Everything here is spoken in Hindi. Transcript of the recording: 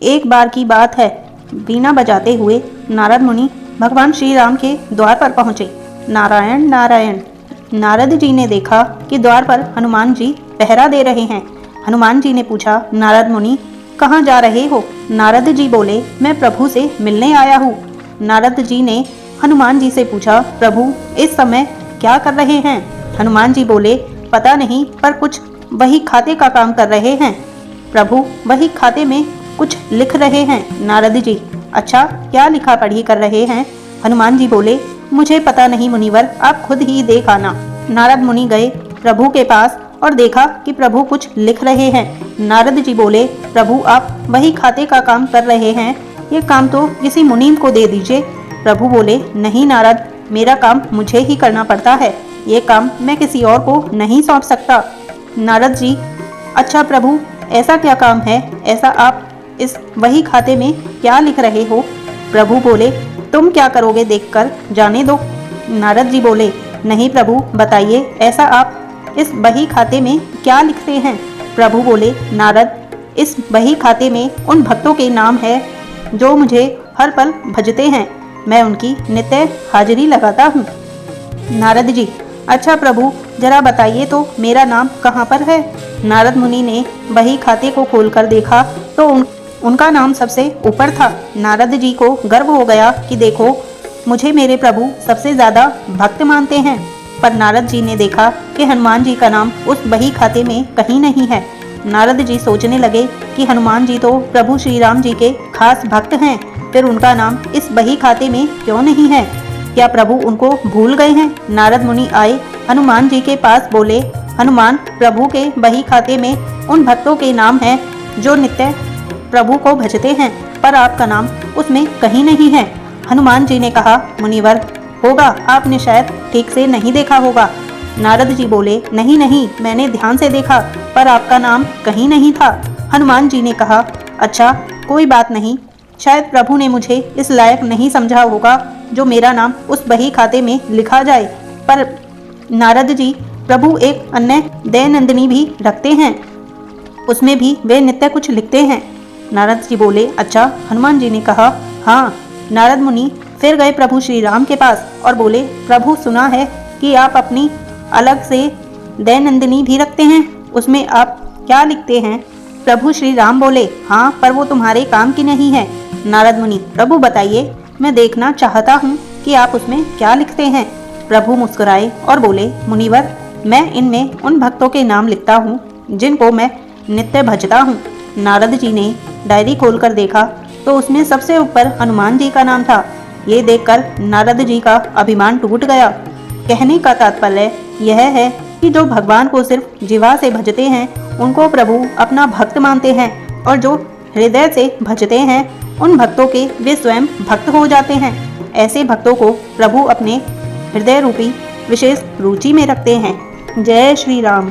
एक बार की बात है, वीणा बजाते हुए नारद मुनि भगवान श्री राम के द्वार पर पहुँचे। नारायण नारायण। नारद जी ने देखा कि द्वार पर हनुमान जी पहरा दे रहे हैं। हनुमान जी ने पूछा, नारद मुनि कहाँ जा रहे हो? नारद जी बोले, मैं प्रभु से मिलने आया हूँ। नारद जी ने हनुमान जी से पूछा, प्रभु इस समय क्या कर रहे हैं? हनुमान जी बोले, पता नहीं, पर कुछ वही खाते का काम कर रहे हैं। प्रभु वही खाते में कुछ लिख रहे हैं। नारद जी, अच्छा, क्या लिखा पढ़ी कर रहे हैं? हनुमान जी बोले, मुझे पता नहीं मुनिवर, आप खुद ही देख आना। नारद मुनि गए प्रभु के पास और देखा कि प्रभु कुछ लिख रहे हैं। नारद जी बोले, प्रभु आप वही खाते का काम कर रहे हैं, ये काम तो किसी मुनीम को दे दीजिए। प्रभु बोले, नहीं नारद, मेरा काम मुझे ही करना पड़ता है, ये काम मैं किसी और को नहीं सौंप सकता। नारद जी, अच्छा प्रभु, ऐसा क्या काम है? ऐसा आप इस वही खाते में क्या लिख रहे हो? प्रभु बोले, तुम क्या करोगे देखकर जाने दो। नारद जी बोले, नहीं प्रभु, बताइए, ऐसा आप इस बही खाते में क्या लिखते हैं? प्रभु बोले, नारद, इस बही खाते में उन भक्तों के नाम है जो मुझे हर पल भजते हैं, मैं उनकी नित्य हाजिरी लगाता हूँ। नारद जी, अच्छा प्रभु, जरा बताइए तो मेरा नाम कहाँ पर है? नारद मुनि ने बही खाते को खोलकर देखा तो उनका नाम सबसे ऊपर था। नारद जी को गर्व हो गया कि देखो, मुझे मेरे प्रभु सबसे ज्यादा भक्त मानते हैं। पर नारद जी ने देखा कि हनुमान जी का नाम उस बही खाते में कहीं नहीं है। नारद जी सोचने लगे कि हनुमान जी तो प्रभु श्री राम जी के खास भक्त हैं, फिर उनका नाम इस बही खाते में क्यों नहीं है? क्या प्रभु उनको भूल गए हैं? नारद मुनि आए हनुमान जी के पास, बोले, हनुमान, प्रभु के बही खाते में उन भक्तों के नाम हैं जो नित्य प्रभु को भजते हैं, पर आपका नाम उसमें कहीं नहीं है। हनुमान जी ने कहा, मुनिवर, होगा, आपने शायद ठीक से नहीं देखा होगा। नारद जी बोले, नहीं नहीं, मैंने ध्यान से देखा, पर आपका नाम कहीं नहीं था। हनुमान जी ने कहा, अच्छा, कोई बात नहीं, शायद प्रभु ने मुझे इस लायक नहीं समझा होगा जो मेरा नाम उस बही खाते में लिखा जाए। पर नारद जी, प्रभु एक अन्य दयानंदिनी भी रखते हैं, उसमें भी वे नित्य कुछ लिखते हैं। नारद जी बोले, अच्छा। हनुमान जी ने कहा, हाँ। नारद मुनि फिर गए प्रभु श्री राम के पास और बोले, प्रभु, सुना है कि आप अपनी अलग से दयानंदिनी भी रखते हैं, उसमें आप क्या लिखते हैं? प्रभु श्री राम बोले, हाँ, पर वो तुम्हारे काम की नहीं है। नारद मुनि, प्रभु बताइए, मैं देखना चाहता हूँ कि आप उसमें क्या लिखते हैं। प्रभु मुस्कुराए और बोले, मुनिवर, मैं इनमें उन भक्तों के नाम लिखता हूँ जिनको मैं नित्य भजता हूँ। नारद जी ने डायरी खोलकर देखा तो उसमें सबसे ऊपर हनुमान जी का नाम था। ये देखकर नारद जी का अभिमान टूट गया। कहने का तात्पर्य यह है कि जो भगवान को सिर्फ जिह्वा से भजते हैं उनको प्रभु अपना भक्त मानते हैं, और जो हृदय से भजते हैं उन भक्तों के वे स्वयं भक्त हो जाते हैं। ऐसे भक्तों को प्रभु अपने हृदय रूपी विशेष रुचि में रखते हैं। जय श्री राम।